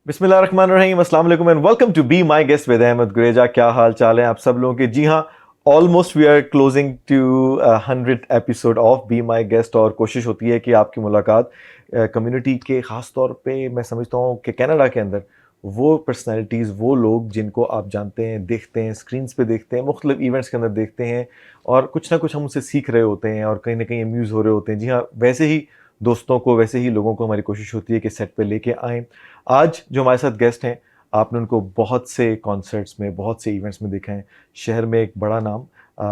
बिस्मिल्लाहिर्रहमानिर्रहीम, अस्सलाम वालेकुम and welcome to be my guest with Ahmed Gureja. क्या हाल चाल है आप सब लोगों के? जी हाँ, almost we are closing to 100 episode of Be my Guest और कोशिश होती है कि आपकी मुलाकात कम्युनिटी के ख़ास तौर पे मैं समझता हूँ कि कनाडा के अंदर वो पर्सनैलिटीज़, वो लोग जिनको आप जानते हैं, देखते हैं, स्क्रीन्स पे देखते हैं, मुख्तलिफ इवेंट्स के अंदर देखते हैं और कुछ ना कुछ हम उनसे सीख रहे होते हैं और कहीं ना कहीं अम्यूज़ हो रहे होते हैं। जी हाँ, वैसे ही दोस्तों को, वैसे ही लोगों को हमारी कोशिश होती है कि सेट पे लेके आएँ। आज जो हमारे साथ गेस्ट हैं, आपने उनको बहुत से कॉन्सर्ट्स में, बहुत से इवेंट्स में देखा है। शहर में एक बड़ा नाम,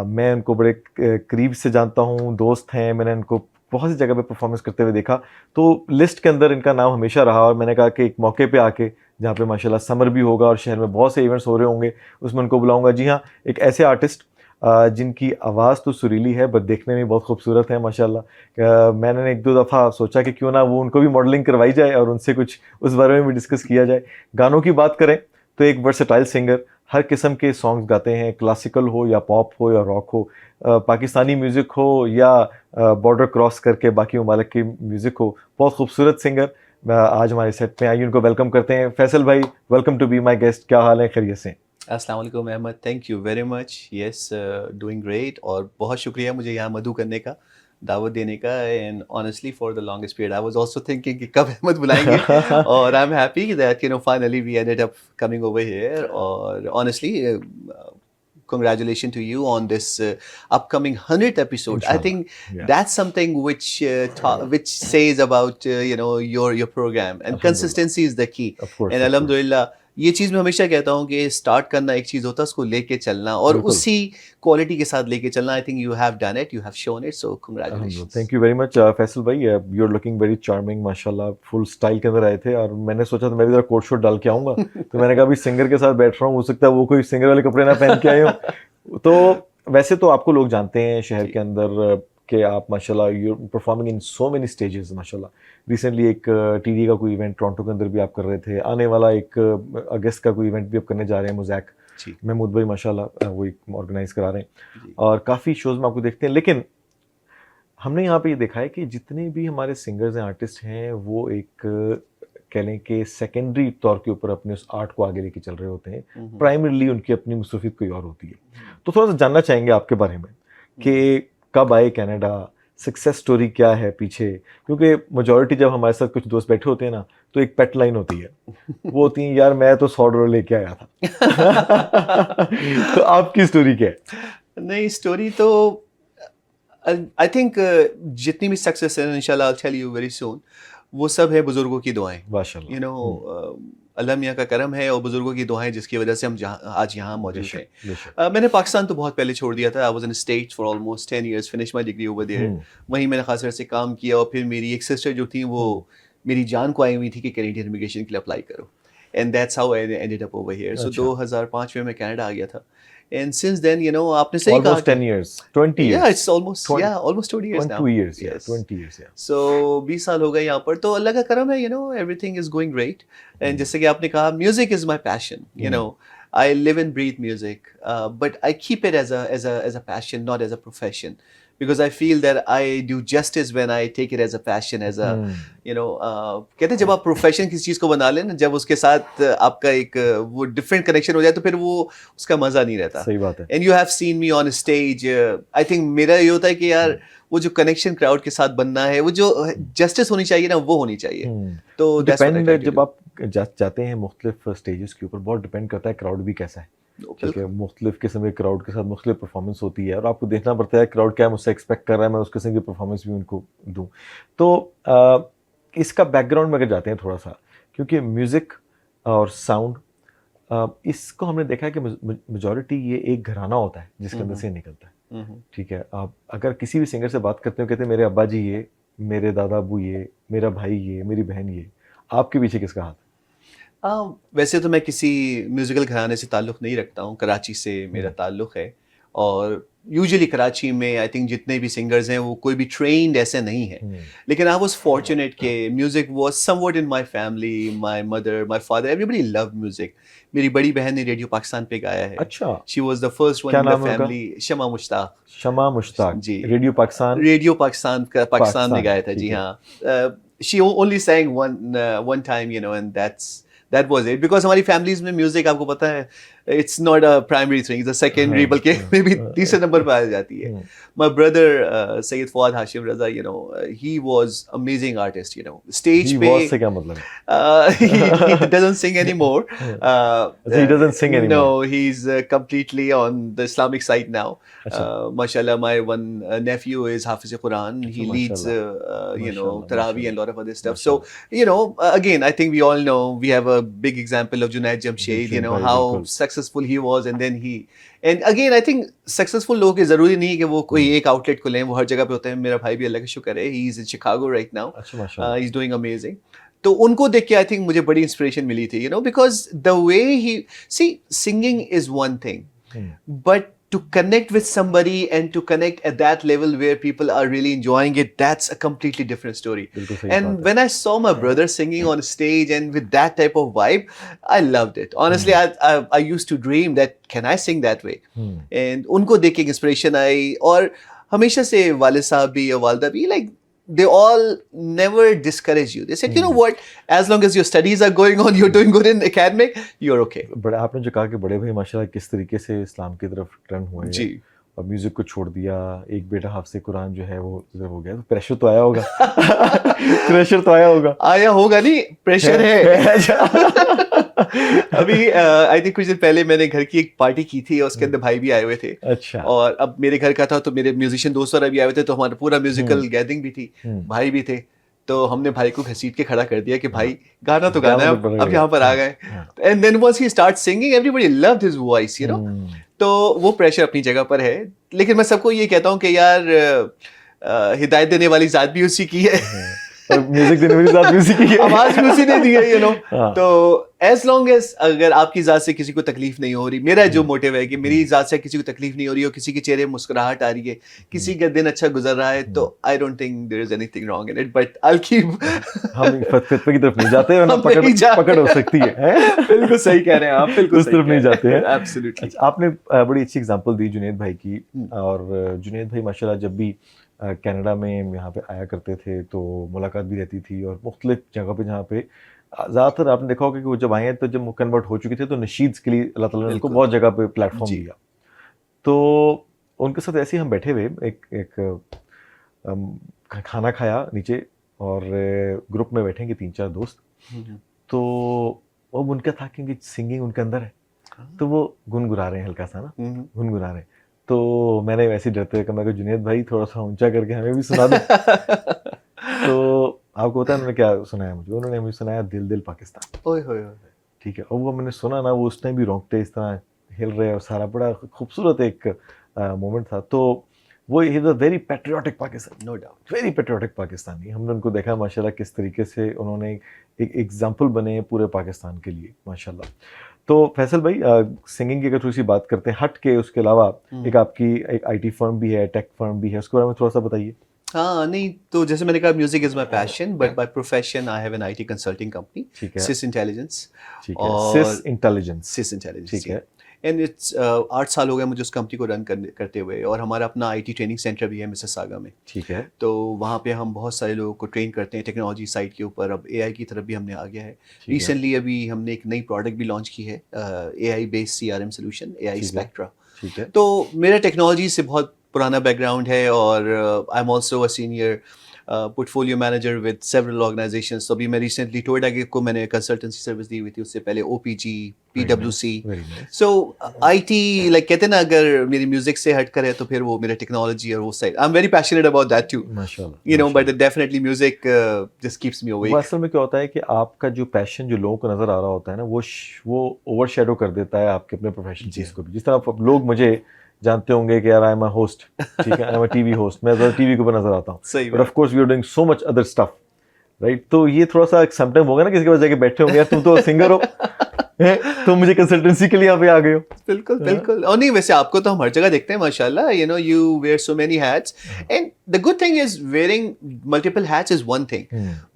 मैं उनको बड़े करीब से जानता हूँ, दोस्त हैं, मैंने उनको बहुत सी जगह पे परफॉर्मेंस करते हुए देखा, तो लिस्ट के अंदर इनका नाम हमेशा रहा और मैंने कहा कि एक मौके पे आके, जहाँ पे माशाल्लाह समर भी होगा और शहर में बहुत से इवेंट्स हो रहे होंगे, उसमें उनको बुलाऊंगा। जी हाँ, एक ऐसे आर्टिस्ट जिनकी आवाज़ तो सुरीली है बट देखने में बहुत खूबसूरत है माशाल्लाह। मैंने एक दो दफ़ा सोचा कि क्यों ना वो उनको भी मॉडलिंग करवाई जाए और उनसे कुछ उस बारे में भी डिस्कस किया जाए। गानों की बात करें तो एक वर्सेटाइल सिंगर, हर किस्म के सॉन्ग्स गाते हैं, क्लासिकल हो या पॉप हो या रॉक हो, पाकिस्तानी म्यूज़िक हो या बॉर्डर क्रॉस करके बाकी ममालिक की म्यूज़िक हो। बहुत खूबसूरत सिंगर आज हमारे सेट में आई, उनको वेलकम करते हैं। फैसल भाई, welcome to Be My Guest. क्या हाल है, खैरियत से? अस्सलाम वालेकुम Ahmed, thank you very much. Yes, doing great और बहुत शुक्रिया मुझे यहाँ मधु करने का, दावत देने का। And honestly for the longest period I was also thinking कि कब अहमद बुलाएंगे और I am happy that finally we ended up coming over here. और honestly congratulations to you on this upcoming 100th episode. I इंशाल्लाह, think या that's something which says about your program, and अल्हम्दुलिल्लाह, consistency is the key. Of course, And of course, alhamdulillah, ये चीज़ मैं हमेशा कहता हूँ कि स्टार्ट करना एक चीज़ होता है, उसको लेके चलना और बिल्कुल। उसी क्वालिटी के साथ लेके चलना। I think you have done it, you have shown it, so अल्हम्दुलिल्लाह, congratulations. Thank you very much Faisal भाई। You are looking very charming माशाल्लाह, फुल स्टाइल के अंदर आए थे और मैंने सोचा था मैं भी जरा कोट शोट डाल के आऊँगा, तो मैंने कहा अभी सिंगर के साथ बैठ रहा हूँ, हो सकता है वो कोई सिंगर वाले कपड़े ना पहन के आए हो। तो वैसे तो आपको लोग जानते हैं शहर के अंदर कि आप माशाल्लाह you performing in so many stages माशाल्लाह। रिसेंटली एक टीडी का कोई इवेंट टोरंटो के अंदर भी आप कर रहे थे, आने वाला एक अगस्त का कोई इवेंट भी आप करने जा रहे हैं, मोज़ैक जी महमूद भाई माशाल्लाह वो ऑर्गेनाइज करा रहे हैं जी और काफ़ी शोज़ में आपको देखते हैं। लेकिन हमने यहाँ पे ये देखा है कि जितने भी हमारे सिंगर्स हैं, आर्टिस्ट हैं, वो एक कह लें कि सेकेंडरी तौर के ऊपर अपने उस आर्ट को आगे लेके चल रहे होते हैं। प्राइमरीली उनकी अपनी मसरूफियत कोई और होती है। तो थोड़ा सा जानना चाहेंगे आपके बारे में कि कब आए कनाडा, सक्सेस स्टोरी क्या है पीछे? क्योंकि मेजॉरिटी जब हमारे साथ कुछ दोस्त बैठे होते हैं ना, तो एक पेट लाइन होती है, वो होती है यार मैं तो $100 लेके आया था। तो आपकी स्टोरी क्या है? नहीं, स्टोरी तो आई थिंक जितनी भी सक्सेस है इंशाल्लाह I tell you very soon, वो सब है बुजुर्गों की दुआएं। माशाल्लाह। यू नो, अल्लाह मियाँ का करम है और बुजुर्गों की दुआएं जिसकी वजह से हम आज यहाँ मौजूद बेशक, हैं। बेशक। मैंने पाकिस्तान तो बहुत पहले छोड़ दिया था। I was in States for almost 10 years, finish my degree over there. वहीं मैंने खास तरह से काम किया और फिर मेरी एक सिस्टर जो थी वो मेरी जान को आई हुई थी कि कैनेडियन इमिग्रेशन के लिए अप्लाई करो, and that's how I ended up over here. So अच्छा। 2005 में मैं कनाडा आ गया था। एंड सिंस देन आपने सही कहा Almost 10 years, 20 Yeah, years, it's almost 20 years now. 22 years, yeah, Yes. 20 years, yeah. So 20 साल हो गए यहाँ पर, तो अल्लाह का करम है, everything is going great. And जैसे कि आपने कहा, music is my passion. I live and breathe music, but I keep it as a passion, not as a profession, because I feel that I do justice when I take it as a passion, as a कहते हैं जब आप profession किसी चीज़ को बना लें ना, जब उसके साथ आपका एक वो डिफरेंट कनेक्शन हो जाए तो फिर वो उसका मज़ा नहीं रहता। सही बात है। And you have seen me on stage. I think मेरा ये होता है कि यार वो जो कनेक्शन क्राउड के साथ बनना है, वो जो जस्टिस होनी चाहिए ना, वो होनी चाहिए। तो that's what I try depend to जब do. आप जाते हैं मुख्तलिफ स्टेजेस के ऊपर, बहुत डिपेंड करता है क्राउड भी कैसा है, क्योंकि मुख्तलिफ किस्म के क्राउड के साथ मुख्तलिफ परफॉर्मेंस होती है और आपको देखना पड़ता है क्राउड क्या मुझसे एक्सपेक्ट कर रहा है, मैं उस किस्म की परफॉर्मेंस भी उनको दूँ। तो इसका बैकग्राउंड में अगर जाते हैं थोड़ा सा, क्योंकि म्यूज़िक और साउंड, इसको हमने देखा है कि मेजॉरिटी ये एक घराना होता है जिसके अंदर से निकलता है। ठीक है, आप अगर किसी भी सिंगर से बात करते हो, कहते हैं मेरे अब्बा जी ये, मेरे दादा अबू ये, मेरा भाई ये, मेरी बहन ये। आपके पीछे किसका हाथ है? वैसे तो मैं किसी म्यूजिकल घराने से ताल्लुक़ नहीं रखता हूँ, कराची से मेरा ताल्लुक़ है और यूजुअली कराची में आई थिंक जितने भी सिंगर्स हैं वो कोई भी ट्रेन्ड ऐसे नहीं है, लेकिन आई वाज फॉर्चुनेट के music was somewhat in my family, my mother, my father, everybody loved music. मेरी बड़ी बहन ने रेडियो पाकिस्तान पे गाया है। अच्छा, she was the first one क्या इन नाम द है उनका? फैमिली, शमा मुश्ताक। शमा मुश्ताक जी। रेडियो पाकिस्तान। रेडियो पाकिस्तान का पाकिस्तान में पाकिस्तान, गाया था, ठीक जी है। हाँ। She only sang one time, you know, and that was it, because हमारी फैमिलीज में म्यूजिक आपको पता है it's not a primary thing, it's a secondary, बल्कि मे बी तीसरे नंबर पर आ जाती है। My brother Syed Fawad Hashim Raza, you know, he was amazing artist, you know, stage He पे was से क्या मतलब है? he doesn't sing anymore. He doesn't sing anymore. No, he's completely on the Islamic side now. अच्छा। Mashallah, my one nephew is Hafiz Quran. He leads, you know, Mashallah, Tarawih and a lot of other stuff. Mashallah. So, you know, again, I think we all know, we have a big example of Junaid Jamshed, you know, भाई, how बिल्कुल। successful he was, and then and again, I think successful लोग के जरूरी नहीं कि वो कोई एक आउटलेट को लें, वो हर जगह पे होते हैं। मेरा भाई भी अल्लाह का शुक्र है, he is in Chicago right now. अच्छा, माशाल्लाह। He's doing amazing. तो उनको देख के आई थिंक मुझे बड़ी इंस्पिरेशन मिली थी, you know, because the way he see singing is one thing, but to connect with somebody and to connect at that level where people are really enjoying it, that's a completely different story. बिल्कुल सही And बात है। when I saw my brother singing on stage and with that type of vibe, I loved it. Honestly, I used to dream that can I sing that way. And उनको देख के inspiration आई, और हमेशा से वालिद साहब भी और वालदा भी, like they all never discourage you. They said, you know what, as long as your studies are going on, you're doing good in academic, you're okay. बड़े आपने जो कहा कि बड़े भाई माशाल्लाह किस तरीके से इस्लाम की तरफ टर्न हुए जी। और म्यूजिक को छोड़ दिया, एक बेटा हाफिज़ कुरान जो है वो इधर हो गया, तो प्रेशर तो आया होगा। प्रेशर तो आया होगा। आया होगा नहीं, प्रेशर है। अभी आई थिंक कुछ दिन पहले मैंने घर की एक पार्टी की थी और उसके अंदर भाई भी आए हुए थे। अच्छा। और अब मेरे घर का था तो मेरे म्यूजिशियन दोस्त और भी आए हुए थे, तो हमारा पूरा म्यूजिकल गैदरिंग भी थी, भाई भी थे। तो हमने भाई को घसीट के खड़ा कर दिया कि भाई गाना तो गाना है, अब यहाँ पर आ गए। And then once he start singing, everybody loved his voice, you know. तो वो प्रेशर अपनी जगह पर है, लेकिन मैं सबको ये कहता हूँ कि यार हिदायत देने वाली जात भी उसी की है, म्यूजिक देने वाली जात भी उसी की है, आवाज भी उसी ने दी है, यू नो। तो एज लॉन्ग एज अगर आपकी जात से किसी को तकलीफ नहीं हो रही, मेरा जो मोटिव है कि मेरी जात से किसी को तकलीफ नहीं हो रही हो, किसी के चेहरे में मुस्कुराहट आ रही है, किसी का दिन अच्छा गुजर रहा है, तो I don't think there is anything wrong in it, but I will keep. हम फतवे की तरफ नहीं जाते, वरना पकड़ हो सकती है। बिल्कुल सही कह रहे हैं आप, बिल्कुल उस तरफ नहीं जाते हैं। एब्सोल्युटली। आपने बड़ी अच्छी एग्जांपल दी जुनैद भाई की, और जुनैद भाई माशाल्लाह जब भी कनाडा में यहाँ पे आया करते थे तो मुलाकात भी रहती थी, और मुख्तलिफ जगह पे जहाँ पे ज़्यादातर आपने देखा होगा कि वो जब आए हैं तो जब वो कन्वर्ट हो चुके थे तो नशीद्स के लिए अल्लाह ताला ने उनको बहुत जगह पे प्लेटफॉर्म दिया। तो उनके साथ ऐसे ही हम बैठे हुए एक खाना खाया नीचे, और ग्रुप में बैठेंगे 3-4 दोस्त, तो अब उनका था क्योंकि सिंगिंग उनके अंदर है, तो वो गुनगुना रहे हैं हल्का सा ना, गुनगुना रहे हैं। तो मैंने वैसे डरते हुए कहा, जुनैद भाई थोड़ा सा ऊंचा करके हमें भी सुना दो। तो आपको पता है उन्होंने क्या सुनाया मुझे? उन्होंने मुझे सुनाया दिल दिल पाकिस्तान। ओए होए, ठीक है, और वो मैंने सुना ना, वो उस टाइम भी रोंगटे इस तरह हिल रहे और सारा बड़ा खूबसूरत एक मोमेंट था। तो वो is a very patriotic Pakistan, no doubt, very patriotic Pakistani. हमने उनको देखा माशाल्लाह किस तरीके से उन्होंने एक एग्जाम्पल बने पूरे पाकिस्तान के लिए माशाल्लाह। तो फैसल भाई, सिंगिंग की अगर थोड़ी सी बात करते हैं हट के, उसके अलावा एक आपकी एक आईटी फर्म भी है, टेक फर्म भी है, उसके बारे में थोड़ा सा बताइए। हाँ, नहीं तो जैसे मैंने कहा, music is my passion, but by profession I have an IT consulting company, Sys Intelligence. ठीक है, सिस इंटेलिजेंस, ठीक है। एंड इट्स 8 साल हो गए मुझे उस कंपनी को रन करते हुए, और हमारा अपना आईटी ट्रेनिंग सेंटर भी है मिसिसागा में। ठीक है। तो वहाँ पे हम बहुत सारे लोगों को ट्रेन करते हैं टेक्नोलॉजी साइड के ऊपर। अब एआई की तरफ भी हमने आ गया है। रिसेंटली अभी हमने एक नई प्रोडक्ट भी लॉन्च की है, AI based CRM solution, AI spectra. ठीक है। तो मेरा टेक्नोलॉजी से बहुत पुराना बैकग्राउंड है, और I am also a senior portfolio manager with several organisations. तो अभी मैं रिसेंटली टोयोटा को मैंने कंसल्टेंसी सर्विस दी हुई थी, उससे पहले ओपीजी, पीडब्ल्यूसी। सो आईटी, लाइक कहते हैं ना, अगर मेरी म्यूजिक से हट कर है तो फिर वो मेरा टेक्नोलॉजी और वो side, I am very passionate about that too, you know, but definitely music just keeps me awake. असल में क्या होता है कि आपका जो पैशन जो लोगों को नजर आ रहा होता है ना, वो ओवरशैडो कर देता है आपके अपने प्रोफेशनल चीज को भी। जिस तरह लोग मुझे जानते होंगे कि यार आई एम अ होस्ट, ठीक है, I am a TV host, मैं तो टीवी के ऊपर नजर आता हूँ, but of course we are doing so much other stuff, right? तो ये थोड़ा सा समटाइम होगा ना, किसी के पास जाके बैठे होंगे, यार तुम तो सिंगर हो, तो मुझे कंसल्टेंसी के लिए यहाँ पे आ गए हो। बिल्कुल बिल्कुल। और नहीं, वैसे आपको तो हम हर जगह देखते हैं माशाल्लाह, you know you wear so many hats, and the good thing is wearing multiple hats is one thing,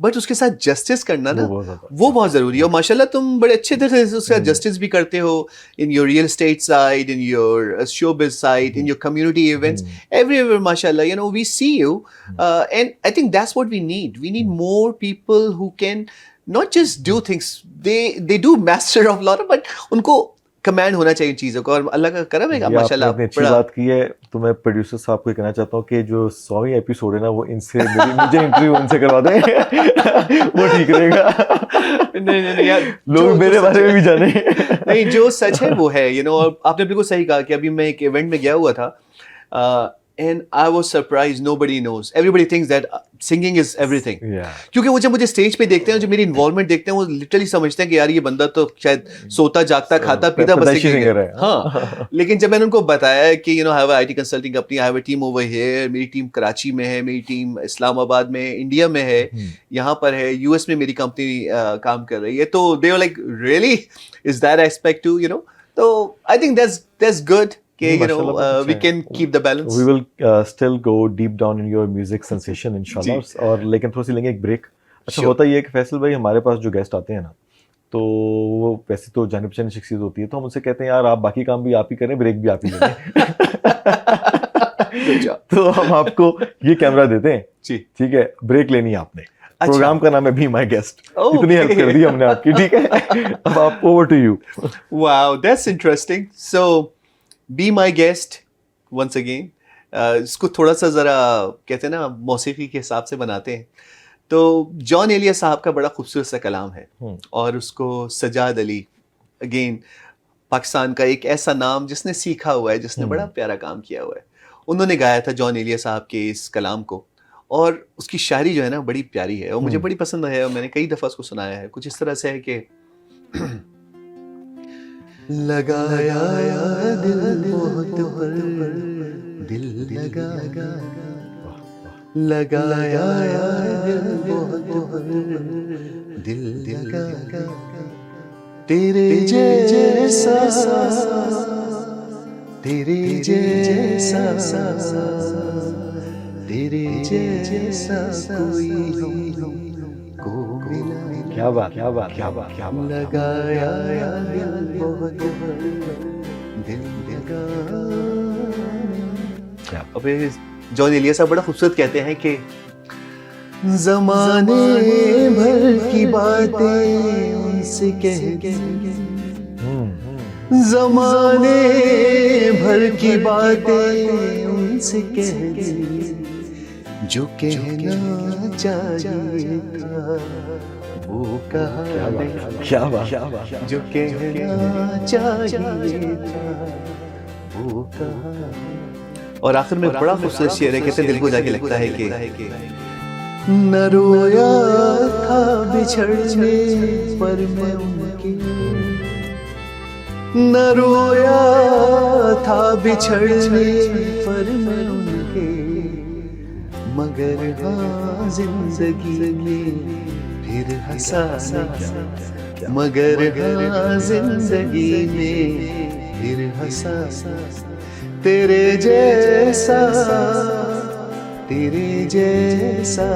but उसके साथ जस्टिस करना ना वो बहुत जरूरी है। और माशाल्लाह तुम बड़े अच्छे तरीके से उसका जस्टिस भी करते हो, in your real estate side, in your showbiz side, in your community events, everywhere माशाल्लाह, you know we see you, and I think that's what we need more people who can not just do things, they do master of lot, but उनको command होना चाहिए चीजों को, और अल्लाह का करम है माशाल्लाह। आपने अच्छी बात की है। तो मैं प्रोड्यूसर साहब को कहना चाहता हूँ कि जो 100वीं एपिसोड है ना, वो इनसे मुझे इंटरव्यू उनसे करवा दें। वो ठीक रहेगा। नहीं यार, लोग मेरे बारे में भी जाने। नहीं, जो सच है वो है, यू नो। आपने बिल्कुल सही कहा कि अभी मैं एक इवेंट में गया हुआ था, and I was surprised, nobody knows, everybody thinks that singing is everything, क्योंकि वो जब मुझे स्टेज पे देखते हैं, जो मेरी इन्वॉल्वमेंट देखते हैं, वो लिटरली समझते हैं कि यार ये बंदा तो शायद सोता जागता खाता पीता बस सिंगर है। हाँ, लेकिन जब मैंने उनको बताया कि you know have IT consulting company, I have a team over here, मेरी टीम कराची में है, मेरी टीम इस्लामाबाद में, इंडिया में है, यहाँ पर है, यूएस में मेरी कंपनी काम कर रही है, तो they were like really is that aspect too, you know. तो आई थिंक दैट्स गुड कि you know we can keep the balance. We will still go deep down in your music sensation inshallah. और लेकिन थोड़ी सी लेंगे एक break. अच्छा, होता ये है कि फैसल भाई हमारे पास जो गेस्ट आते हैं ना, तो वो वैसे तो जानी पहचानी शख्सियत होती है, तो हम उनसे कहते हैं यार आप बाकी काम भी आप ही करें, ब्रेक भी आप ही लें। तो हम आपको ये कैमरा देते हैं जी, ठीक है, ब्रेक लेनी है आपने। प्रोग्राम का नाम है बी माई गेस्ट। इतनी हेल्प कर दी हमने आपकी, ठीक है। अब आप over to you. Wow, that's interesting. So Be My Guest once again, इसको थोड़ा सा ज़रा कहते हैं ना मौसीकी के हिसाब से बनाते हैं, तो जॉन एलिया साहब का बड़ा खूबसूरत सा कलाम है, और उसको सजाद अली, अगेन पाकिस्तान का एक ऐसा नाम जिसने सीखा हुआ है, जिसने बड़ा प्यारा काम किया हुआ है, उन्होंने गाया था जॉन एलिया साहब के इस कलाम को, और उसकी शायरी जो है ना बड़ी प्यारी है और मुझे बड़ी पसंद है, और मैंने कई दफ़ा उसको सुनाया है। कुछ इस तरह से है कि लगाया दिल बहुत पर, दिल लगाया दिल बहुत पर, दिल लगाया तेरे जैसा, तेरे जैसा, तेरे जैसा कोई हमको मिला। क्या बात, क्या बात, क्या बात, क्या बात। लगाया दिल बहुत दिल लगाया। अबे जॉन एलिया साहब बड़ा खूबसूरत कहते हैं कि ज़माने भर की बातें उनसे कह, ज़माने भर की बातें उनसे कह, जो कहना चाहिए था वो कहा नहीं। क्या बात, जो कहना चाहिए था वो कहा। और आखिर में बड़ा खूबसूरत शेर है, कहते दिल को जाके लगता है कि न रोया था बिछड़ने पर मैं उनकी, न रोया था बिछड़ने पर मैं उनके, मगर हाँ जिंदगी में फिर हंसा, मगर हाँ जिंदगी में फिर हंसा, तेरे जैसा, तेरे जैसा,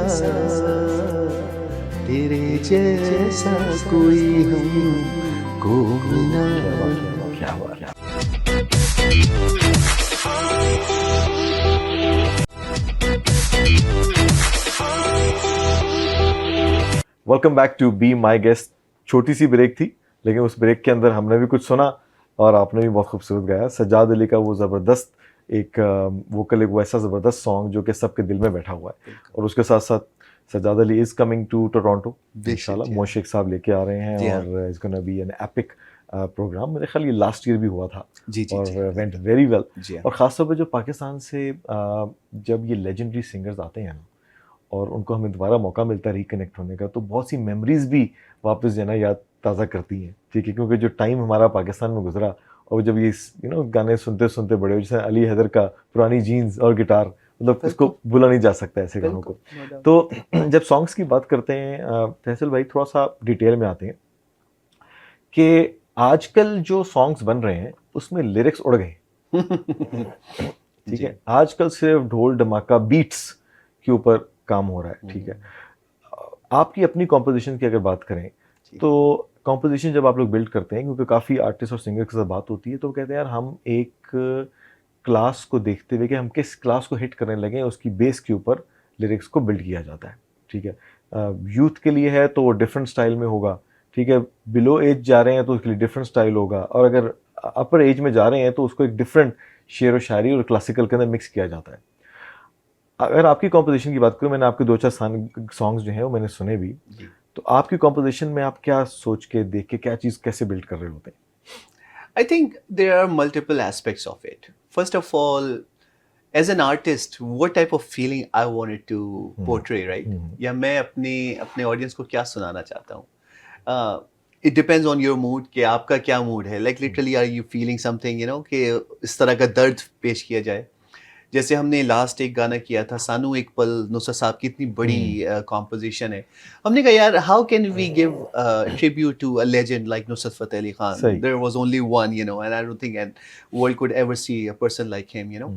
तेरे जैसा कोई हमको मिला। क्या बात। Welcome back to Be My Guest. छोटी सी ब्रेक थी, लेकिन उस ब्रेक के अंदर हमने भी कुछ सुना और आपने भी बहुत खूबसूरत गाया। सज्जाद अली का वो ज़बरदस्त एक वोकल, एक वैसा ज़बरदस्त सॉन्ग जो कि सबके दिल में बैठा हुआ है। और उसके साथ साथ Sajjad Ali is coming to Toronto इंशाल्लाह। मोशेक साहब लेके आ रहे हैं और it's gonna be an epic programme. मेरे ख्याल ये लास्ट ईयर भी हुआ था और वेंट वेरी वेल। और ख़ासतौर पर जो पाकिस्तान से जब ये लेजेंडरी सिंगर्स आते हैं ना, और उनको हमें दोबारा मौका मिलता है रिकनेक्ट होने का, तो बहुत सी मेमोरीज भी वापस जो है ना याद ताज़ा करती हैं, ठीक है। क्योंकि जो टाइम हमारा पाकिस्तान में गुजरा, और जब ये गाने सुनते सुनते बड़े हो, जैसे अली हैदर का पुरानी जीन्स और गिटार, मतलब इसको भूला नहीं जा सकता ऐसे गानों को। तो जब सॉन्ग्स की बात करते हैं फैसल भाई, थोड़ा सा डिटेल में आते हैं कि आजकल जो सॉन्ग्स बन रहे हैं उसमें लिरिक्स उड़ गए, ठीक जी। है। आजकल सिर्फ ढोल धमाका बीट्स के ऊपर काम हो रहा है, ठीक है। आपकी अपनी कॉम्पोजिशन की अगर बात करें जी। तो कॉम्पोजिशन जब आप लोग बिल्ड करते हैं, क्योंकि काफ़ी आर्टिस्ट और सिंगर के साथ बात होती है, तो वो कहते हैं यार हम एक क्लास को देखते हुए कि हम किस क्लास को हिट करने लगे उसकी बेस के ऊपर लिरिक्स को बिल्ड किया जाता है, ठीक है। यूथ के लिए है तो वो डिफरेंट स्टाइल में होगा, ठीक है। बिलो एज जा रहे हैं तो उसके लिए डिफरेंट स्टाइल होगा, और अगर अपर एज में जा रहे हैं तो उसको एक डिफरेंट शेर व शायरी और क्लासिकल के अंदर मिक्स किया जाता है। अगर आपकी कॉम्पोजिशन की बात करूँ, मैंने आपके 2-4 सॉन्ग्स जो हैं वो मैंने सुने भी, जी। तो आपकी कॉम्पोजिशन में आप क्या सोच के देख के क्या चीज़ कैसे बिल्ड कर रहे होते हैं? I think there are multiple aspects of it. First of all, as an artist, what type of feeling I wanted to portray, right? या मैं अपने अपने ऑडियंस को क्या सुनाना चाहता हूँ? It depends on your mood कि आपका क्या मूड है. Like literally, are you feeling something, you know, कि इस तरह का दर्द पेश किया जाए. जैसे हमने लास्ट एक गाना किया था सानू एक पल, नुसरत साहब की इतनी बड़ी कॉम्पोजिशन है, हमने कहा यार how can we give tribute to a legend like Nusrat Fateh Ali Khan. सही। There was only one, you know, and I don't think and world could ever see a person like him, you know.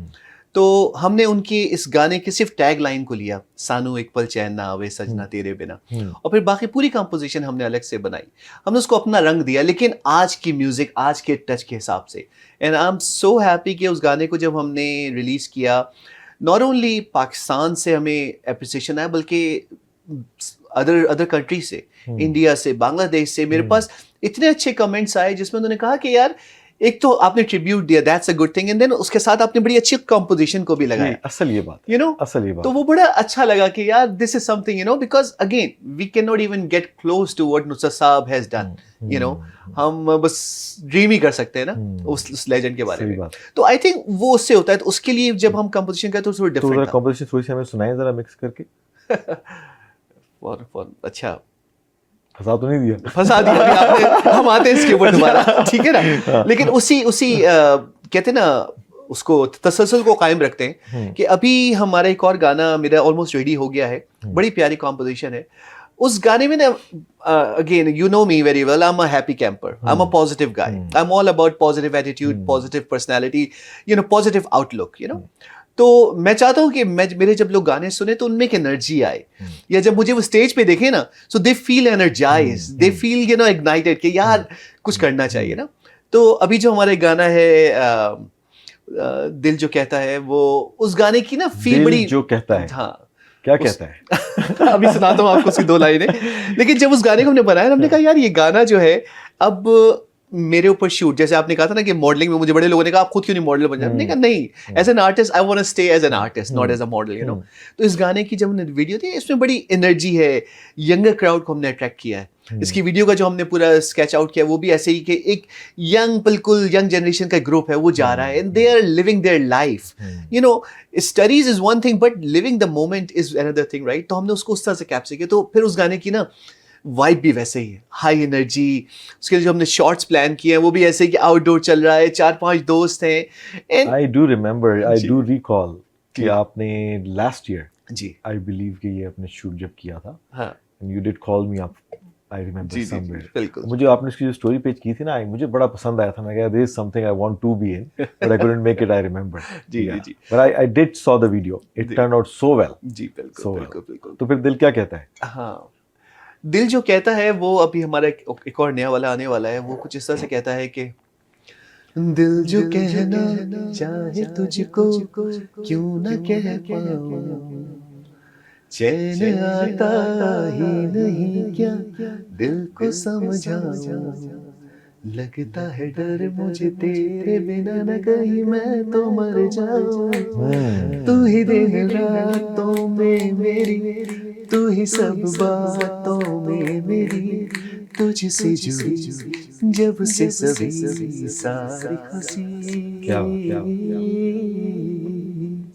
तो हमने उनके इस गाने के सिर्फ टैग लाइन को लिया, सानू एक पल चैन ना आवे सजना तेरे बिना, और फिर बाकी पूरी कंपोजिशन हमने अलग से बनाई. हमने उसको अपना रंग दिया, लेकिन आज की म्यूजिक, आज के टच के हिसाब से. And I am so happy कि उस गाने को जब हमने रिलीज किया, नॉट ओनली पाकिस्तान से हमें अप्रिसिएशन आया, बल्कि अदर कंट्री से, इंडिया से, बांग्लादेश से मेरे पास इतने अच्छे कमेंट्स आए जिसमें उन्होंने कहा कि यार एक तो आपने ट्रिब्यूट दिया, that's a good thing, and then उसके साथ आपने बड़ी अच्छी कंपोजिशन को भी लगाया. असल ये बात, यू नो, असल ये बात। तो वो बड़ा अच्छा लगा कि यार this is something, you know, because again we can not even get close to what Nusrat साहब हैज डन, यू नो. हम बस ड्रीम ही कर सकते हैं ना उस लेजेंड के बारे में. तो आई थिंक वो उससे होता है, तो उसके लिए जब हम कंपोजिशन करते हैं तो थोड़ा डिफरेंट था. कंपोजिशन थोड़ी सी हमें सुनाएं जरा मिक्स करके। बहुत अच्छा फंसा तो नहीं दिया? फंसा दिया अभी आपने. हम आते हैं इसके ऊपर दोबारा, ठीक है ना. लेकिन उसी कहते हैं ना, उसको तसलसल को कायम रखते हैं कि अभी हमारा एक और गाना मेरा ऑलमोस्ट रेडी हो गया है, बड़ी प्यारी कॉम्पोजिशन है. उस गाने में ना, again you know me very well, I am a happy camper, I am a positive guy, I am all about positive attitude, positive personality, you know, positive outlook, you know. तो मैं चाहता हूँ कि मेरे जब लोग गाने सुने तो उनमें एक एनर्जी आए, या जब मुझे वो स्टेज पे देखे ना, so they feel energize, they feel, you know, ignited कि यार कुछ करना चाहिए ना. तो अभी जो हमारा गाना है दिल जो कहता है, वो उस गाने की ना फील बड़ी, जो कहता है, हाँ क्या कहता है? अभी सुनाता हूँ आपको उसकी 2 लाइनें. लेकिन जब उस गाने को हमने बनाया, हमने कहा यार ये गाना जो है अब मेरे ऊपर शूट, जैसे आपने कहा था ना कि मॉडलिंग में मुझे बड़े लोगों ने कहा आप खुद क्यों नहीं मॉडल बन जाए. हमने कहा नहीं, as an artist I want to stay as an artist, not as a model, you know. तो इस गाने की जब हमने वीडियो दी, इसमें बड़ी एनर्जी है, यंगर क्राउड को हमने अट्रैक्ट किया है. इसकी वीडियो का जो हमने पूरा स्केच आउट किया वो भी ऐसे ही कि एक बिल्कुल यंग जनरेशन का ग्रुप है, वो जा रहा है and they are living their life, you know. Studies is one thing but living the moment is another thing, right. तो हमने उसको उस तरह से कैप्चर किया. तो फिर उस गाने की ना वाइब भी वैसे ही है, हाई एनर्जी. उसके लिए जो हमने शॉर्ट्स प्लान किए हैं वो भी ऐसे कि आउटडोर चल रहा है, 4-5 दोस्त हैं. And I do remember, I do recall कि जी. आपने लास्ट ईयर, जी, आई बिलीव कि ये अपने शूट जब किया था, हाँ and you did call me up, I remember जी, समवेयर. बिल्कुल. मुझे आपने उसकी जो स्टोरी पेज की थी ना, मुझे बड़ा पसंद आया था. मैं कहा this is something I want to be in, but I couldn't make it, I remember. जी, जी, जी. But I did saw the video, it turn out so well. जी, बिल्कुल, So बिल्कुल, बिल्कुल. तो फिर दिल क्या कहता है? हाँ, दिल जो कहता है वो अभी हमारा एक और नया वाला आने वाला है. वो कुछ इस तरह से कहता है कि दिल जो कहना चाहे तुझको क्यों न कह पाऊं, चैन आता ही नहीं क्या दिल को समझाऊं, लगता है डर मुझे तेरे बिना न कहीं मैं तो मर जाऊं. तू ही दिन रातों में मेरी, तू ही सब बातों में मेरी, तुझसे जुड़ी जब से सभी सारी खुशी. क्या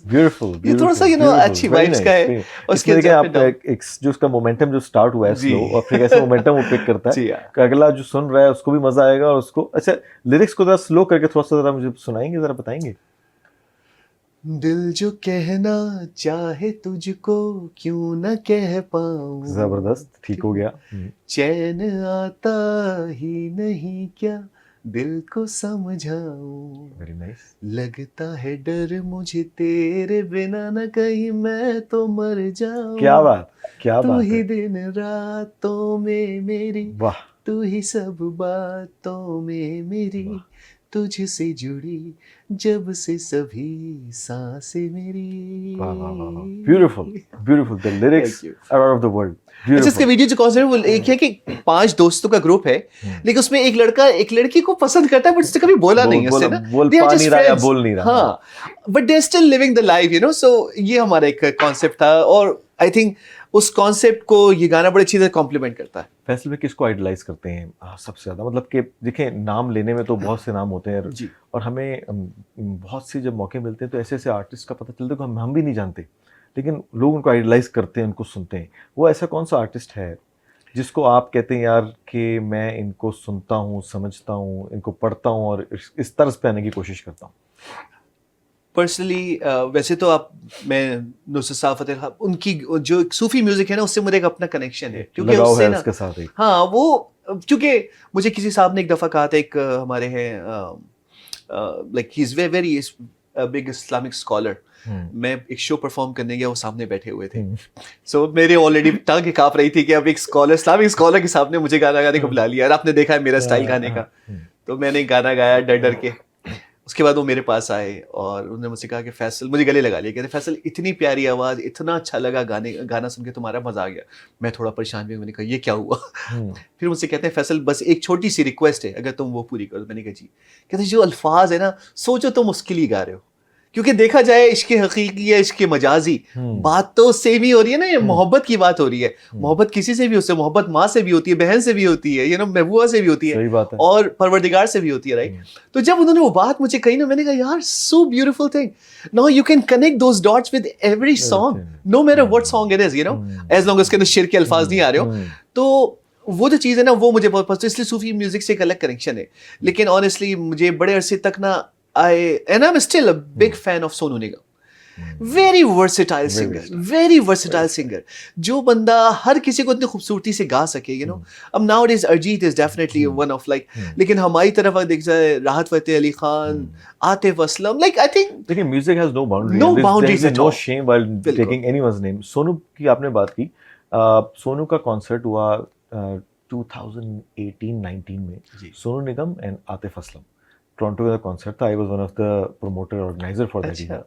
ब्यूटीफुल. ये थोड़ा सा, यू नो, अच्छी वाइब्स का है. उसके देखिए आप एक जो उसका मोमेंटम जो स्टार्ट हुआ है स्लो, और फिर कैसे मोमेंटम वो पिक करता जी, है हाँ. कि अगला जो सुन रहा है उसको भी मजा आएगा, और उसको अच्छा लिरिक्स को जरा स्लो करके थोड़ा सा जरा मुझे सुनाएंगे, जरा बताएंगे. दिल जो कहना चाहे तुझको क्यों न कह पाऊं, जबरदस्त, ठीक हो गया. चैन आता ही नहीं क्या दिल को समझाऊं, वेरी नाइस। लगता है डर मुझे तेरे बिना न कहीं मैं तो मर जाऊं। क्या बात, क्या तू बात ही है। दिन रातों में मेरी, वाह, तू ही सब बातों में मेरी, वाह। तुझसे जुड़ी जब से सभी सांसें मेरी। वाह वाह वाह वाह, beautiful, beautiful. The lyrics Thank you. Are out of the world, अच्छा, इसके ब्यूटीफुल। वीडियो जो कॉन्सेप्ट है वो एक है कि 5 दोस्तों का ग्रुप है, लेकिन उसमें एक लड़का एक लड़की को पसंद करता है बट उससे कभी बोला नहीं है उससे ना, बोल दे आर पा जस्ट नहीं रहा या फ्रेंड्स। बोल नहीं रहा। हाँ, but they are still living the life, you know. So ये हमारा एक कॉन्सेप्ट था और आई थिंक उस कॉन्सेप्ट को ये गाना बड़ी अच्छी तरह कॉम्प्लीमेंट करता है। फैसल में किसको आइडलाइज करते हैं सबसे ज्यादा? मतलब कि देखिए, नाम लेने में तो बहुत से नाम होते हैं जी। और हमें बहुत सी जब मौके मिलते हैं तो ऐसे ऐसे आर्टिस्ट का पता चलता है कि हम भी नहीं जानते, लेकिन लोग उनको आइडलाइज करते हैं, उनको सुनते हैं। वो ऐसा कौन सा आर्टिस्ट है जिसको आप कहते हैं यार कि मैं इनको सुनता हूँ, समझता हूँ, इनको पढ़ता हूँ और इस तर्ज पे आने की कोशिश करता हूँ? पर्सनली वैसे तो आप, मैं नुसरत साहब फ़तेह खान, उनकी जो सूफी म्यूजिक है ना, उससे मेरा एक अपना कनेक्शन है, क्योंकि लगाव उससे है ना, उसके साथ एक। हाँ वो, क्योंकि मुझे किसी साहब ने एक दफ़ा कहा था, एक हमारे हैं like he is very big Islamic scholar. मैं एक शो परफॉर्म करने गया, वो सामने बैठे हुए थे, सो मेरे ऑलरेडी टंग काँप रही थी कि अब एक स्कॉलर, इस्लामिक स्कॉलर के सामने मुझे गाना गाने को बुला लिया, और आपने देखा है मेरा स्टाइल गाने का। तो मैंने गाना गाया डर डर के। उसके बाद वो मेरे पास आए और उन्होंने मुझसे कहा कि फैसल, मुझे गले लगा लिया, कहते फैसल इतनी प्यारी आवाज़, इतना अच्छा लगा गाना सुन के, तुम्हारा मज़ा आ गया। मैं थोड़ा परेशान भी, मैंने कहा ये क्या हुआ। फिर मुझसे कहते हैं फैसल बस एक छोटी सी रिक्वेस्ट है, अगर तुम वो पूरी करो। मैंने कहा जी। कहते जो अल्फाज है ना, सोचो तुम उसके लिए गा रहे हो, क्योंकि देखा जाए इश्क हकीकी या इश्क मजाजी, बात तो सेम ही हो रही है ना, ये मोहब्बत की बात हो रही है। मोहब्बत किसी से भी हो सकती है, मोहब्बत माँ से भी होती है, बहन से भी होती है, यू नो, महबूबा से भी होती है, सही बात है। और परवरदिगार से भी होती है, राइट। तो जब उन्होंने वो बात मुझे कही ना, मैंने कहा यार so beautiful thing, now you can connect those dots with every song, no matter what song it is, you know, as long उसके अंदर शिर के अल्फाज नहीं आ रहे हो। तो वो जो चीज़ है ना, वो मुझे बहुत पसंद है, इसलिए सूफी म्यूजिक से एक अलग कनेक्शन है। लेकिन ऑनेस्टली मुझे बड़े अरसे तक ना, I'm still a big fan of Sonu Nigam. Very versatile singer, very versatile singer. जो बंदा हर किसी को इतनी खूबसूरती से गा सके, you know. अब nowadays Arijit is definitely one of like, लेकिन हमारी तरफ अगर देख जाए, Rahat Fateh Ali Khan, Atif Aslam, like I think देखिए, music has no boundaries, no boundaries at no all. Shame while taking anyone's name. Sonu की आपने बात की, सोनू का कॉन्सर्ट हुआ 2018-19 में, सोनू निगम एंड आतिफ असलम, टोरंटो का कॉन्सर्ट था। I was one of the promoter organiser for that event.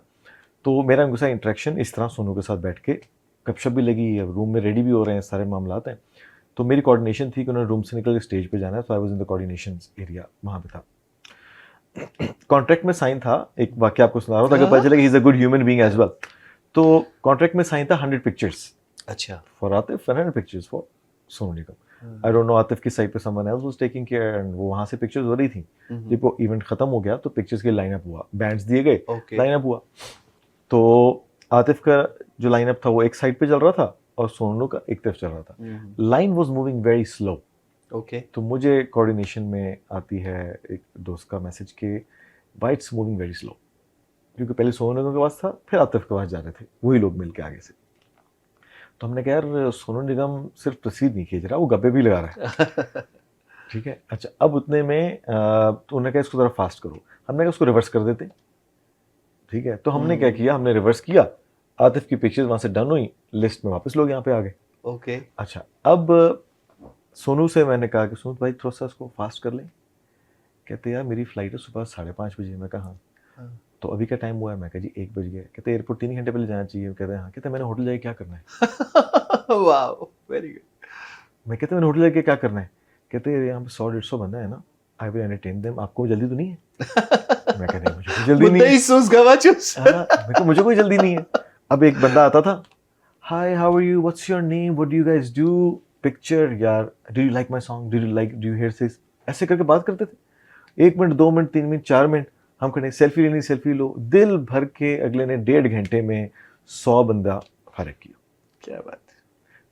तो मेरा उनके साथ इंटरेक्शन इस तरह, सोनू के साथ बैठ के गपशप भी लगी, रूम में रेडी भी हो रहे हैं, सारे मामलात हैं। तो मेरी कोऑर्डिनेशन थी कि उन्होंने रूम से निकल के स्टेज पे जाना है, तो आई was in the coordination area, वहाँ पे था। कॉन्ट्रैक्ट में साइन था, एक वाक्य आपको सुना रहा हूँ ताकि पता चले कि he is a good human being as well. तो कॉन्ट्रैक्ट में साइन था 100 पिक्चर्स अच्छा for Atif, 100 pictures for Sonu Nigam. I don't know, Atif की साइड पे someone else was taking care, and वो वहाँ से पिक्चर्स हो रही थी। जब वो इवेंट खत्म हो गया तो पिक्चर्स की लाइनअप हुआ, बैंड्स दिए गए, लाइनअप हुआ। तो आतिफ का जो लाइनअप था वो एक साइड पे चल रहा था और सोनू का एक तरफ चल रहा था। Line was moving very slow. Okay. तो मुझे कोऑर्डिनेशन में आती है एक दोस्त का मैसेज के why it's moving very slow, क्योंकि पहले सोनू निगम के पास था, फिर आतिफ के पास जा रहे थे, वही लोग मिल के आगे से। तो हमने कहा यार सोनू निगम सिर्फ रसीद नहीं खींच रहा, वो गप्पे भी लगा रहा है। ठीक है, अच्छा। अब उतने में तो उन्होंने कहा इसको ज़रा फास्ट करो, हमने कहा उसको रिवर्स कर देते। ठीक है, तो हमने क्या किया, हमने रिवर्स किया, आतिफ की पिक्चर्स वहाँ से डन हुई, लिस्ट में वापस लोग यहाँ पे आ गए। ओके। अच्छा, अब सोनू से मैंने कहा कि सोनू भाई थोड़ा सा इसको फास्ट कर लें। कहते यार मेरी फ़्लाइट है सुबह 5:30 बजे। मैं कहा हाँ। तो अभी क्या टाइम हुआ है? मैं कहा जी 1 बज गया। कहते एयरपोर्ट 3 घंटे पहले जाना चाहिए। कहते हैं हाँ। कहते मैंने होटल जाके क्या करना है? Wow, very good. मैं कहते मैंने होटल जाके क्या करना है? कहते यहाँ पे 100-150 बंदा है ना, आई विल एंटरटेन देम, आपको जल्दी तो नहीं है? मैं कह नहीं, मुझे कोई जल्दी नहीं है। मुझे कोई जल्दी नहीं है। अब एक बंदा आता था, hi how are you, what's your name, what do you guys do, picture यार, do you like my song, do you hear this, ऐसे करके बात करते थे। 1 मिनट, 2 मिनट, 3 मिनट, 4 मिनट, हम कहते सेल्फी लेनी, सेल्फी लो, दिल भर के अगले ने 1.5 घंटे में 100 बंदा फर्क किया। क्या बात है।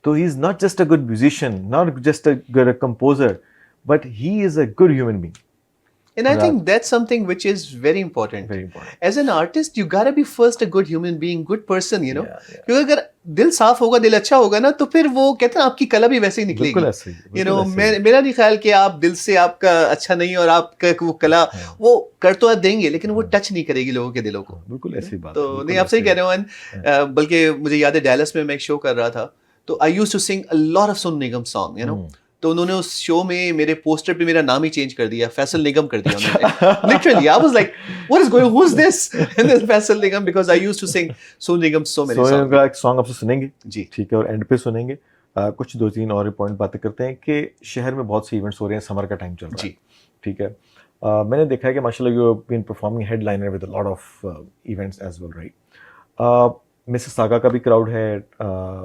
तो he is not just a good musician, not just a good composer, but he is a good human being. And I think that's something which is very important. Very important. As an artist, you gotta be first a good human being, good person, you know. क्योंकि अगर दिल साफ होगा, दिल अच्छा होगा ना, तो फिर वो कहते हैं आपकी कला भी वैसे ही बिल्कुल निकलेगी। ऐसे ही, यू नो, बिल्कुल ऐसे ही। मेरा नहीं ख्याल कि आप दिल से आपका अच्छा नहीं और आपका वो कला हाँ, वो कर तो आप देंगे लेकिन वो हाँ, टच नहीं करेगी लोगों के दिलों को। हाँ, बिल्कुल You know? ऐसी बात है, तो नहीं, बिल्कुल आप सही ऐसे कह ही। रहे हो। बल्कि मुझे याद है डैलस में मैं एक शो कर रहा था, तो I used to sing a lot of Sonu Nigam song, you know. हुँ। तो उन्होंने उस शो में मेरे पोस्टर पे मेरा नाम ही चेंज कर दिया, फैसल निगम कर दिया उन्होंने। अच्छा। Literally I was like what is going, who is this? And then Faisal Nigam, because I used to sing Sonu Nigam so many Sonu song, you का नो। एक सॉन्ग आपसे सुनेंगे, जी, ठीक है, और एंड पे सुनेंगे। कुछ 2-3 और इम्पोर्टेंट बातें करते हैं कि शहर में बहुत से इवेंट्स हो रहे हैं, समर का टाइम चल रहा है, जी, ठीक है। मैंने देखा है कि माशाल्लाह you have been performing headliner with a lot of events as well, right? Mississauga का भी क्राउड है,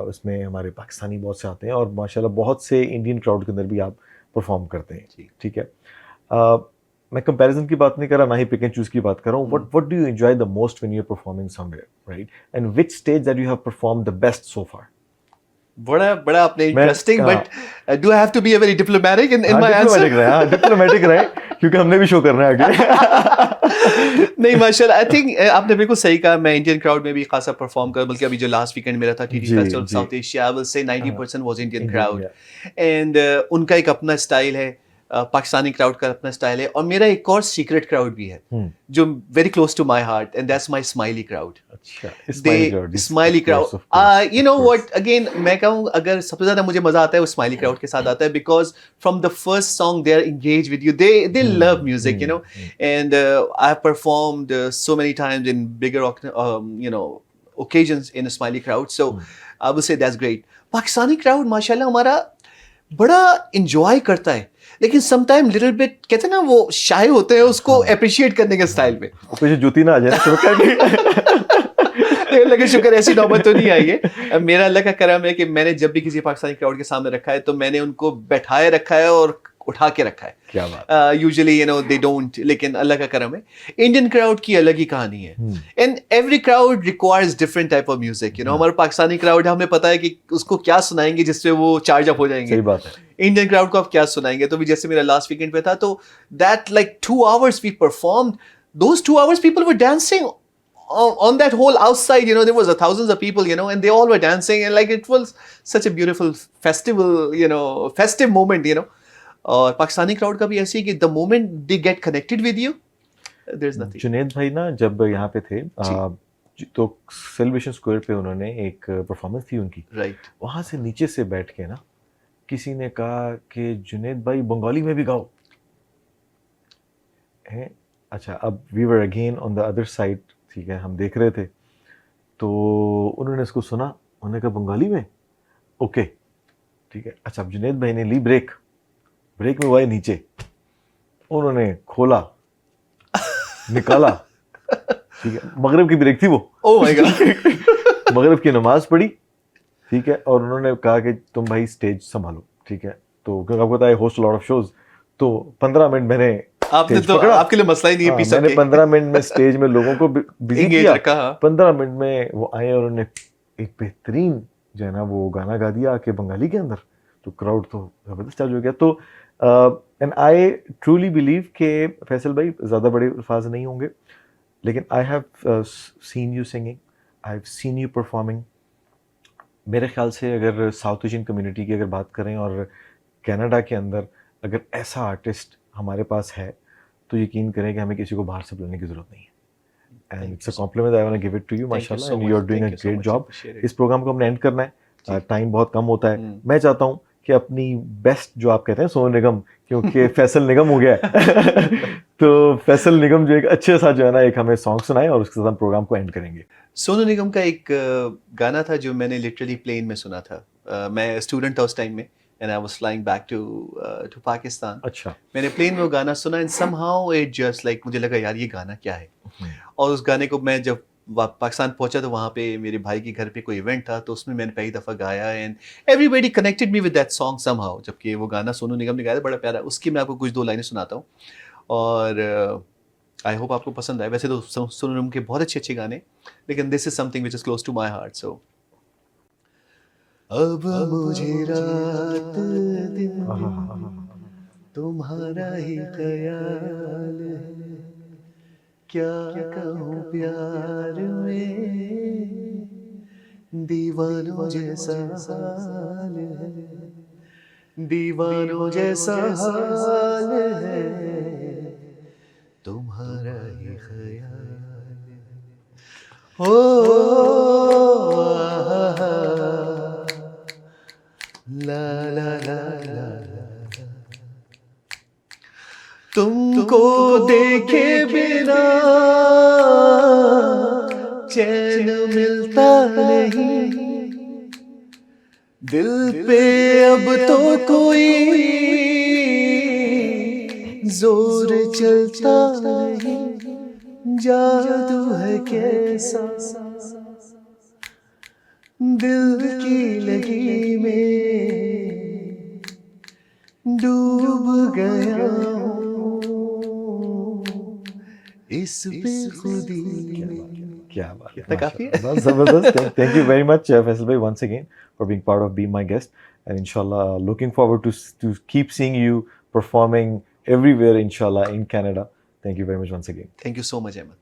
उसमें हमारे पाकिस्तानी बहुत से आते हैं और माशाल्लाह बहुत से इंडियन क्राउड के अंदर भी आप परफॉर्म करते हैं, जी। ठीक है। मैं कंपैरिजन की बात नहीं कर रहा, ना ही पिक एंड चूज की बात कर रहा हूँ। What do you enjoy the most when you are performing somewhere, right? And which stage that you have performed the best so far? बड़ा बड़ा आपने मैं interesting, but do I have to be a very diplomatic in हाँ, my diplomatic answer? रहे, हाँ, diplomatic रहे, क्योंकि हमने भी शो करना है आगे। नहीं, माशाल्लाह, आई थिंक आपने बिल्कुल सही कहा। मैं इंडियन क्राउड में भी खासा परफॉर्म कर, बल्कि अभी जो लास्ट वीकेंड मेरा था टीटी जी, फेस्टिवल जी। South Asia, I will say 90% was Indian Indian crowd. या एंड उनका एक अपना स्टाइल है, पाकिस्तानी क्राउड का अपना स्टाइल है, और मेरा एक और सीक्रेट क्राउड भी है हुँ, जो very close to my heart, and that's my smiley crowd. अच्छा, the smiley crowd, yes, smiley crowd, of course, you of no course. What, again मैं कहूँ अगर सबसे ज्यादा मुझे मजा आता है वो स्माइली क्राउड के साथ आता है, because from the first song they are engage with you, they love hmm, music, you hmm, know. Hmm, and I have performed so many times in bigger you know occasions in a smiley crowd, so hmm. I would say that's great. Pakistani crowd माशाल्लाह हमारा बड़ा enjoy करता है, लेकिन sometime little bit कहते हैं ना वो शाय होते हैं उसको हाँ, अप्रिशिएट करने के स्टाइल में। हाँ, पीछे जूती ना आ जाए ना चमक लेकिन लेकिन शुक्र ऐसी नौबत तो नहीं आई है। के। मेरा अल्लाह का करम है कि मैंने जब भी किसी पाकिस्तानी क्राउड के सामने रखा है तो मैंने उनको बैठाए रखा है और उठा के रखा है। क्या बात है। Usually you know they don't, लेकिन अल्लाह का करम है। इंडियन क्राउड की अलग ही कहानी है, हुँ, and every crowd requires different type of music, you know. हाँ, हमारा पाकिस्तानी क्राउड हमें पता है कि उसको क्या सुनाएंगे जिससे वो चार्ज अप हो जाएंगे। सही बात है। इंडियन क्राउड को आप क्या सुनाएंगे? तो भी जैसे मेरा लास्ट वीकेंड पे था, तो that like 2 hours we performed, those 2 hours people were dancing on that whole outside, you know, there was a thousands of people, you know, and they all were dancing, and like it was such a beautiful festival, you know, festive moment, you know. और Pakistani crowd का भी ऐसी है कि the moment they get connected with you, there is nothing. Junaid भाई ना जब यहाँ पे थे, जी, तो सेलिब्रेशन स्क्वायर पे उन्होंने एक परफॉर्मेंस थी उनकी, राइट। वहाँ से नीचे से बैठ के ना किसी ने कहा कि जुनैद भाई बंगाली में भी गाओ हैं। अच्छा, अब we were again on the other side, ठीक है, हम देख रहे थे, तो उन्होंने इसको सुना, उन्होंने कहा बंगाली में, ओके, ठीक है। अच्छा, अब जुनैद भाई ने ली ब्रेक, ब्रेक में वो आए नीचे, उन्होंने खोला, निकाला, ठीक है, मगरिब की ब्रेक थी वो। Oh my God. मगरिब की नमाज पढ़ी, ठीक है, और उन्होंने कहा कि तुम भाई स्टेज संभालो, ठीक है। तो क्योंकि आपको पता है होस्ट लॉट ऑफ शोज, तो 15 मिनट मैंने आपने स्टेज तो, पकड़ा। आपके लिए मसला ही नहीं है हाँ, पीस मैंने के 15 मिनट में स्टेज में लोगों को बिजी एंगेज किया। रखा। हाँ। 15 मिनट में वो आए और उन्होंने एक बेहतरीन जो है ना वो गाना गा दिया आके बंगाली के अंदर, तो क्राउड तो जबरदस्त चार्ज हो गया। तो एंड आई ट्रूली बिलीव कि फैसल भाई ज़्यादा बड़े अल्फाज नहीं होंगे, लेकिन I have seen you singing, I have seen you performing. मेरे ख्याल से अगर साउथ एशियन कम्युनिटी की अगर बात करें और कनाडा के अंदर अगर ऐसा आर्टिस्ट हमारे पास है, तो यकीन करें कि हमें किसी को बाहर से बुलाने की ज़रूरत नहीं है। And Thank it's you a so compliment, I want to give it to you Thank you माशाल्लाह, so and you are much. Doing a Thank you so great much. Job. Appreciate it. इस programme को हमने and करना है, जी। Time बहुत कम होता है। हम्म। मैं चाहता हूँ कि अपनी बेस्ट जो आप कहते हैं सोनू निगम, क्योंकि फैसल निगम हो गया है तो फैसल निगम जो एक अच्छे सा जो है ना एक हमें सॉन्ग सुनाए और उसके साथ हम प्रोग्राम को एंड करेंगे। सोनू निगम का एक गाना था जो मैंने लिटरली प्लेन में सुना था। मैं स्टूडेंट था उस टाइम में, and I was flying back to Pakistan. अच्छा। मैंने प्लेन में वो गाना सुना, and somehow it just like मुझे लगा यार ये गाना क्या है। हम्म, और उस गाने को मैं जब पाकिस्तान पहुंचा तो वहाँ पे मेरे भाई के घर पे कोई इवेंट था, तो उसमें मैंने पहली दफ़ा गाया, and everybody connected me with that song somehow. जबकि वो गाना सोनू निगम ने गाया था, बड़ा प्यारा। उसकी मैं आपको कुछ दो लाइनें सुनाता हूँ, और आई होप आपको पसंद आए। वैसे तो सोनू निगम के बहुत अच्छे अच्छे गाने, लेकिन this is something which is close to my heart. So अब मुझे रात दिन तुम्हारा ही ख्याल है, क्या कहूँ प्यार में दीवानों जैसा हाल है, दीवानों जैसा हाल है, तुम्हारा ही ख्याल है। ला ला ला ला ला। तुमको देखे बिना चैन मिलता नहीं, दिल पे अब तो कोई जोर चलता नहीं, जादू है कैसा दिल की लगी में डूब गया हूँ इस बेखुदी में। क्या बात है, इतना काफी है। माशाल्लाह, बहुत जबरदस्त। Thank you very much Faisal भाई once again for being part of Be My Guest, and inshallah looking forward to keep seeing you performing everywhere inshallah in Canada. Thank you very much once again. Thank you so much, Ahmed.